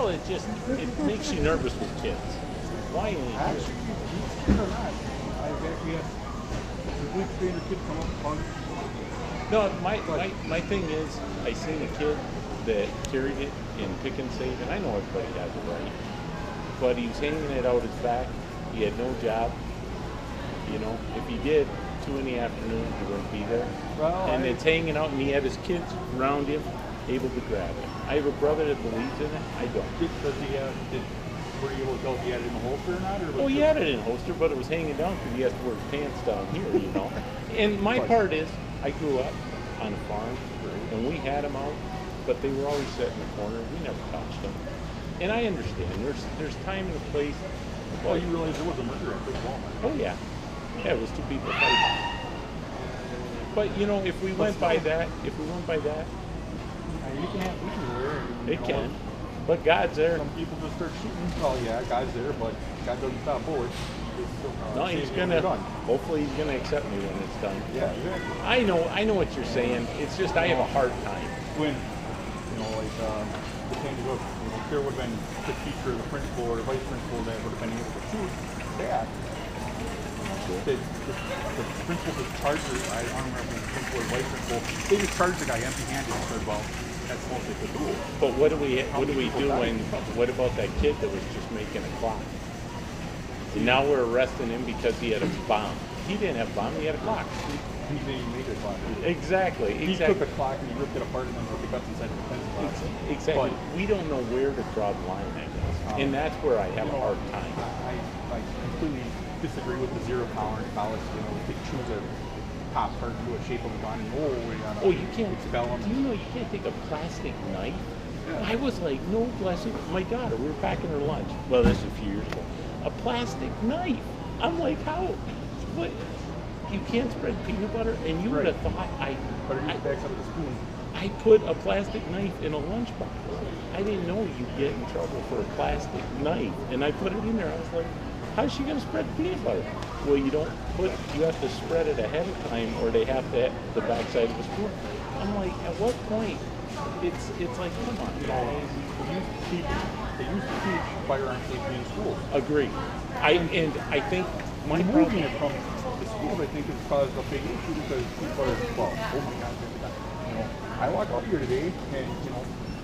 Well, it makes you nervous with kids. Why ain't you? Actually, believe it or not, I've actually had complete stranger kids come up and hug. No, my thing is, I seen a kid that carried it in Pick and Save, and I know everybody has it right, but he was hanging it out his back. He had no job. You know, if he did, 2 in the afternoon, he wouldn't be there. Well, And it's hanging out, and he had his kids around him, able to grab it. I have a brother that believes in it. I don't. Does he have? Were you able to tell if he had it in the holster or not? Or Oh, he had it in a holster, but it was hanging down because he has to wear his pants down here, you know. And my part is, I grew up on a farm, and we had them out, but they were always set in the corner. We never touched them. And I understand. There's time and a place. Well, you realize there was a murder at Big Walmart. Oh yeah, yeah. It was 2 people fighting. But you know, if we went by that, You can't. We can wear it. it can. But God's there. Some people just start shooting. Oh yeah, God's there, but God doesn't stop bullets. No, he's gonna. Hopefully, he's gonna accept me when it's done. Yeah, exactly. I know what you're saying. It's just I have a hard time. When the thing was, if there would have been the teacher, the principal, or the vice principal that would have been able to shoot that. The principal just charged her. I don't remember the principal or vice principal. They just charged the guy empty-handed and said, "Well, that's the most they could do." But what do we do when? What about that kid that was just making a clock? And now we're arresting him because he had a bomb. He didn't have a bomb. He had a clock. He didn't make it clock. Exactly. He took a clock and he ripped it apart and then put the guts inside the pencil box. Exactly. But We don't know where to draw the line, I guess. And that's where I have a hard time. I completely disagree with the zero tolerance policy. If they choose a pop tart to a shape of a gun, we gotta You can't expel them. Do you know you can't take a plastic knife? I was like, no blessing. My daughter, we were packing her lunch. Well, this is a few years ago. A plastic knife. I'm like, how? What? You can't spread peanut butter, and you would have thought Better use the backside of the spoon. I put a plastic knife in a lunchbox. I didn't know you'd get in trouble for a plastic knife, and I put it in there. I was like, how's she gonna spread peanut butter? Well, you have to spread it ahead of time, or they have to have the backside of the spoon. I'm like, at what point? It's like, come on, guys. They used to teach firearm safety in schools. Agree. I think my Removing problem. it from the schools, I think, has caused a big issue because people are, oh my God, I walked out here today and,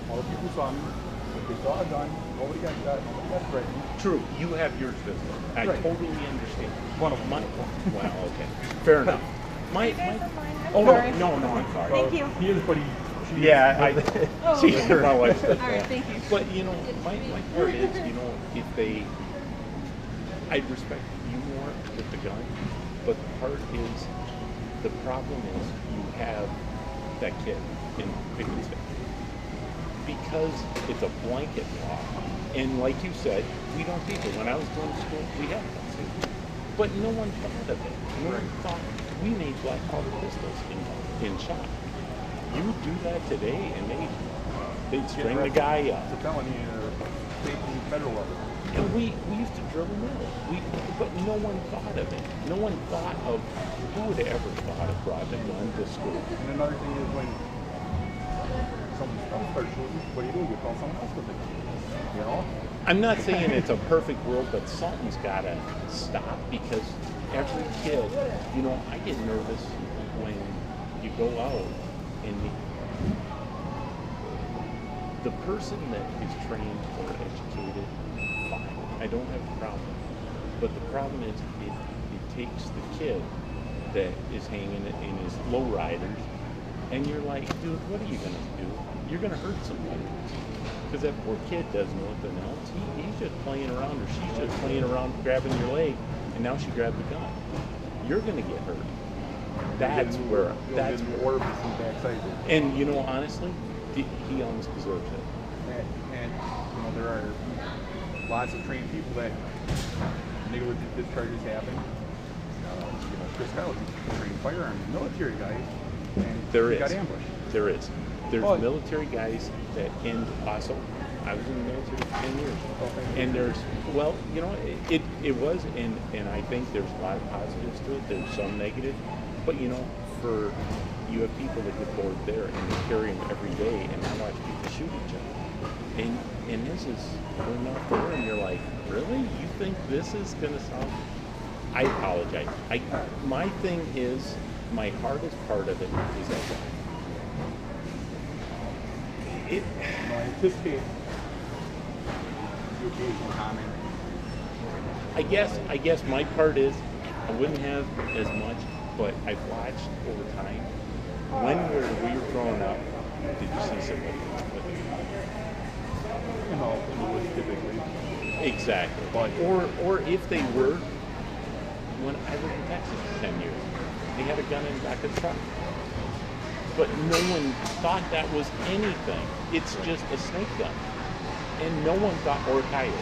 all the people saw me, but they saw a gun, nobody got shot, nobody got threatened. True, you have yours visible. I totally understand. One of them. Well, okay. Fair enough. Are you guys on mine? I'm Oh, sorry. no, I'm sorry. Thank you. He is, but Yeah, my wife said All right, thank you. But, my part is, if they, I'd respect you more with the gun, but the part is, the problem is you have that kid in Pick and Save. Because it's a blanket law, and like you said, we don't teach it. When I was going to school, we had guns. But no one thought of it. No one thought, we made black powder pistols in shop. You do that today, and they'd string the guy up. It's a felony state and federal level. And we used to drill them out. But no one thought of it. No one thought of, who would have ever thought of brought a gun to school? And another thing is when someone starts shooting, what do? You call someone else with it. I'm not saying it's a perfect world, but something's got to stop because every kid, I get nervous when you go out and the person that is trained or educated, fine. I don't have a problem. But the problem is it takes the kid that is hanging in his lowriders, and you're like, dude, what are you going to do? You're going to hurt somebody. Because that poor kid doesn't know nothing else. He's just playing around, or she's just playing around grabbing your leg, and now she grabbed the gun. You're going to get hurt. That's where. And honestly, he almost deserves it. And there are lots of trained people that negligent discharges happen. Chris Kyle, he's a trained firearm military guy, and he got ambushed. There is. There's military guys that end also. I was in the military for 10 years. And there's, it was, and I think there's a lot of positives to it. There's some negative. But, you have people that get bored there and they carry them every day, and I watch people shoot each other. and this is going off the door, and you're like, really? You think this is gonna solve? I apologize. My thing is, my hardest part of it is that guy. It. I anticipate the occasional comment. I guess my part is I wouldn't have as much, but I've watched over time. When we were growing up, did you see somebody? You know, in the woods typically. Exactly. But Or if they were, when I lived in Texas for 10 years, they had a gun in the back of the truck. But no one thought that was anything. It's just a snake gun. And no one thought, or a coyote.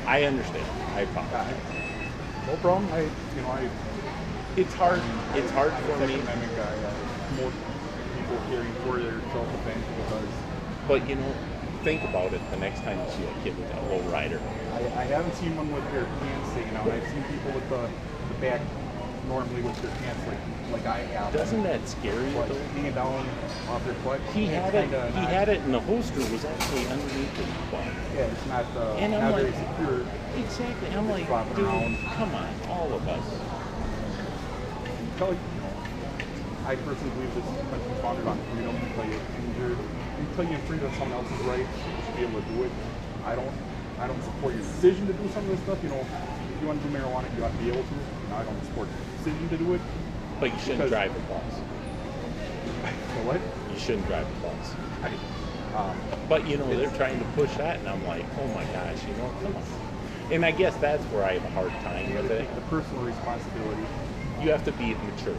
I understand. I apologize. No problem. It's hard. It's hard for me. Second Amendment guy. Most people carrying for their self-defense because. But think about it the next time you see a kid with a low rider. I haven't seen one with their pants taken out. I've seen people with the back normally with their pants like I have. Doesn't that scare you But though? hanging down off their butt. He had it. He had it, and the holster was actually underneath his butt. Yeah, it's not And I'm not like, very secure. Exactly. I'm like, flopping dude, around. come on, all of us. I personally believe this country is founded on freedom. Until you infringe on someone else's rights, you should be able to do it. I don't support your decision to do some of this stuff. If you want to do marijuana, you have to be able to. I don't support your decision to do it. But you shouldn't drive a bus. So what? You shouldn't drive a bus. Um, But they're trying to push that, and I'm like, oh my gosh, come on. And I guess that's where I have a hard time with it. the personal responsibility. You have to be mature.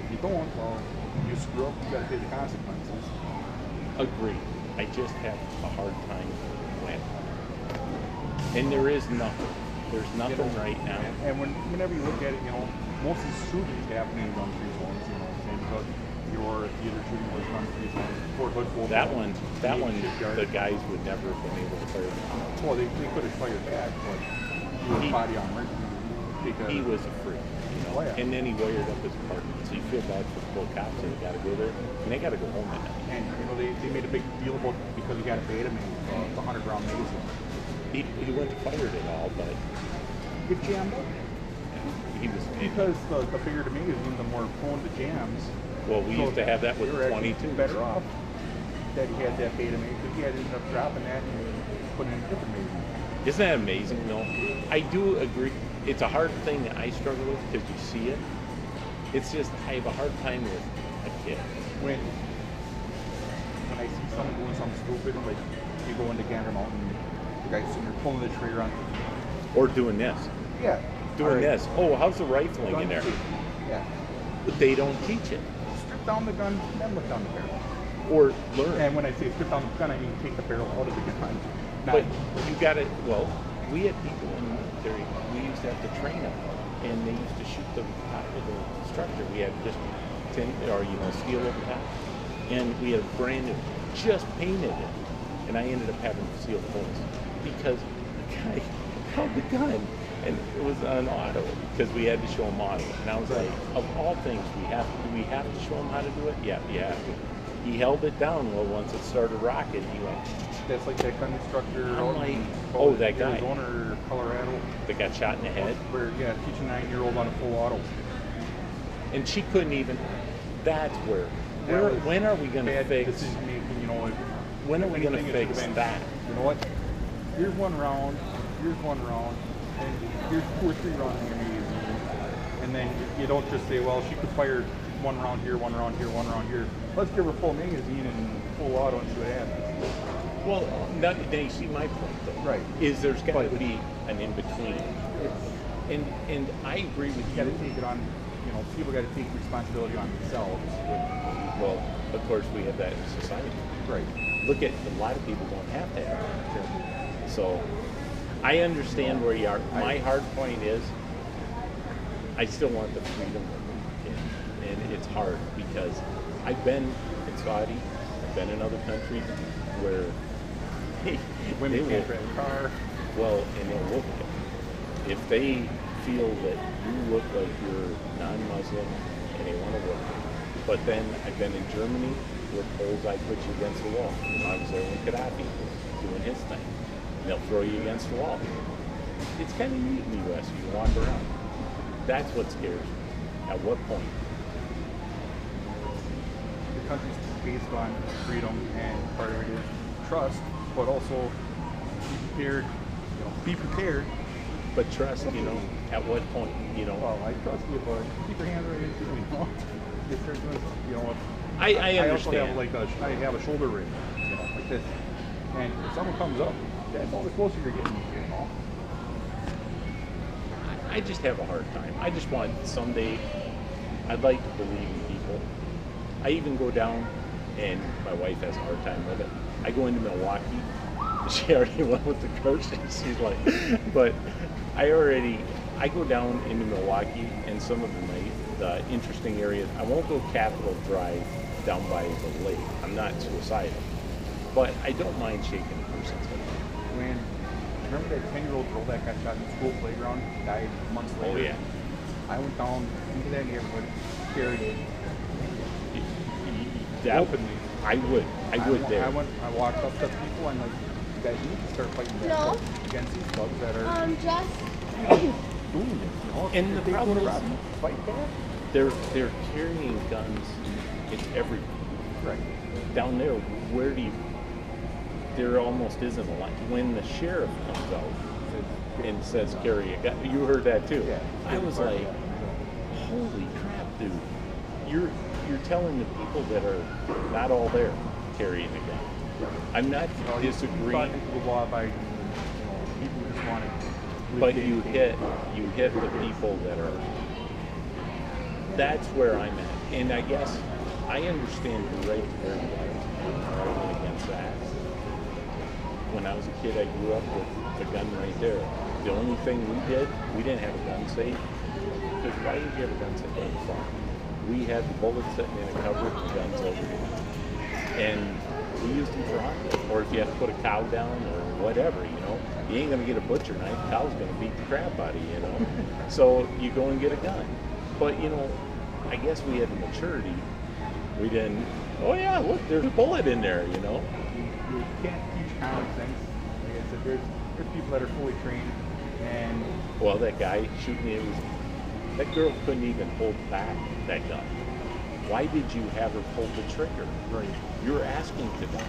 If you don't, well, you screw up, you got to pay the consequences. Agree. I just have a hard time when. And there is nothing. There's nothing right now. And whenever you look at it, most of the shootings happen in gun free zones. Same because your theater shooting was gun free zones. Fort Hood, That one, the guys would never have been able to fire. Well, they could have fired back, but he was body armor. He was a freak, Oh, yeah. And then he wired up his apartment. So you feel bad for the poor cops that got to go there, and they got to go home at night. And they made a big deal about because he got a beta made the 100-round magazine. He went to fire it all, but It jammed up. he was Because the bigger the magazine, the more prone to jams. Well, we used to have that with you were the actually 22. better off that he had that beta magazine. He had ended up dropping that and putting in a different magazine. Isn't that amazing? No, I do agree. It's a hard thing that I struggle with because you see it. It's just I have a hard time with a kid. When I see someone doing something stupid, like you go into Gander Mountain, the guy's sitting there pulling the trigger on. Or doing this. Yeah. Doing All right. this. Oh, how's the rifling Gun in there? safety. Yeah. But they don't teach it. Strip down the gun, then look down the barrel. Or learn. And when I say strip down the gun, I mean take the barrel out of the gun. But you got to, well, we had people in the military, we used to have to train them, and they used to shoot the top of the structure. We had just tin, or steel over top, and we had a brand new, just painted it, and I ended up having to seal the holes because the guy held the gun, and it was on auto because we had to show him auto. And I was like, of all things, do we have to show him how to do it? Yeah, you have to. He held it down. Well, once it started rocking, he went. That's like that gun instructor. I'm like, oh, that guy. Arizona or Colorado. That got shot in the head. Where, teach a 9-year-old on a full auto. And she couldn't even. That's where. When are we going to fix? Decision making, When are we going to fix that? You know what? Here's one round. Here's one round. And here's 2 or 3 rounds in your magazine. And then you don't just say, well, she could fire 1 round here, 1 round here, 1 round here. Let's give her full magazine and full auto and see what happens. Well, now you see my point though. Right. Is there's got to be an in between. And I agree with You got to take it on. People got to take responsibility on themselves. Well, of course we have that in society. Right. Look at a lot of people don't have that. So I understand where you are. My hard point is I still want the freedom of it. And it's hard because I've been in Saudi, I've been in other countries where Women can't drive a car. well, and they'll look at you. If they feel that you look like you're non-Muslim and they want to work, But then I've been in Germany where Poles, I put you against the wall. You know, I was there when Gaddafi was doing his thing. And they'll throw you against the wall. It's kind of neat in the U.S. You can walk around. That's what scares me. At what point? The country's based on freedom, and part of it is trust, but also be prepared. Be prepared. But trust, you know, at what point, you know? Well, I trust you, but keep your hands right into it, you know. If they're doing, you know, I I also understand. have like I have a shoulder rig, you know, like this. And if someone comes up, that's all the closer you're getting, you know. I just have a hard time. I just want someday, I'd like to believe in people. I even go down, and my wife has a hard time with it. I go into Milwaukee. She already went with the groceries. She's like, but I go down into Milwaukee and some of the interesting areas. I won't go Capitol Drive down by the lake. I'm not suicidal, but I don't mind shaking a person's hand. When remember that 10-year-old girl that got shot in the school playground, died months later? Oh yeah. I went down into that neighborhood, carried it That- openly. I would there. I walked up to people and like, you guys need to start fighting back No. against these thugs that are Just doing this. You know, And the if they problem go to is- rob you, fight back. They're carrying guns. It's everywhere. Right. Down there, where do you? There almost isn't a line. When the sheriff comes out and says carry a gun, you heard that too. Yeah. I was like, holy crap, dude! You're telling the people that are not all there carrying a gun. I'm not Well, disagreeing, people law-abiding, you know, people who just want to. but you hit the people that are. That's where I'm at, and I guess I understand your right to bear arms. I'm arguing against that. When I was a kid, I grew up with the gun right there. The only thing we didn't have a gun safe. Because why did you have a gun safe on the farm? We had the bullets sitting in a cupboard and the guns over here. And we used them for hunting. Or if you have to put a cow down or whatever, you know. You ain't gonna get a butcher knife, the cow's gonna beat the crap out of you, you know. So you go and get a gun. But you know, I guess we had the maturity. We didn't, oh yeah, look, there's a bullet in there, you know. You can't teach common sense. Like I said, there's people that are fully trained, and Well, that guy shooting it was, that girl couldn't even hold back that gun. Why did you have her pull the trigger? right. You're asking to die.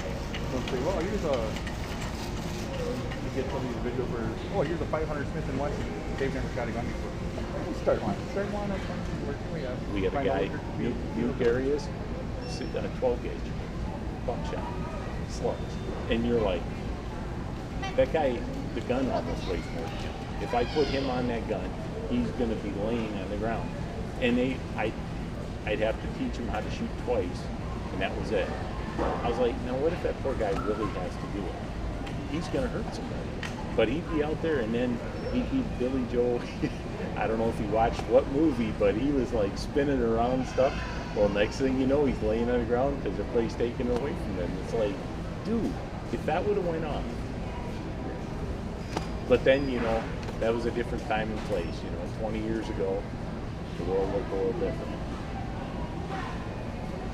They'll say, well, here's a. You get some of these video for, oh, here's a 500 Smith and Wesson. They've never shot a gun before. Start one. Start one. That's one. We got a guy, new areas, 12 gauge, buckshot, slugs. And you're like, that guy, the gun almost weighs more than him. If I put him on that gun, he's going to be laying on the ground. And I'd have to teach him how to shoot twice, and that was it. I was like, now what if that poor guy really has to do it? He's going to hurt somebody. But he'd be out there, and then he'd be Billy Joel. I don't know if he watched what movie, but he was like spinning around and stuff. Well, next thing you know, he's laying on the ground because everybody's taking it away from him. It's like, dude, if that would have went off. But then, you know, that was a different time and place. You know, 20 years ago, the world looked a little different.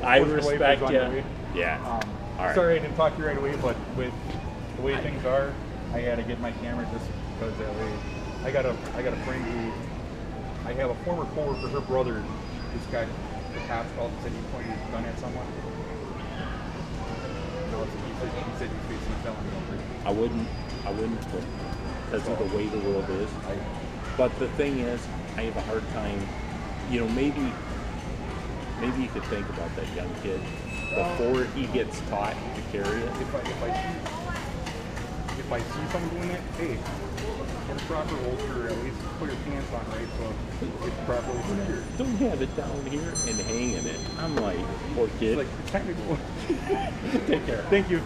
I Your wife is respect on your you. way. Yeah. All right. Sorry I didn't talk to you right away, but with the way things are, I had to get my camera just because that way. I got a friend who, I have a former coworker, her brother, just got the cops called and said he pointed his gun at someone. No, he said he's facing a felony over it. I wouldn't quit because of the way the world is. But the thing is, I have a hard time, you know, maybe you could think about that young kid before he gets taught to carry it. If I see someone doing that, hey, get a proper holster, at least put your pants on right so it's properly secured. Don't have it down here and hanging it. I'm like, poor kid. It's like, it's time to go. Take care. Thank you.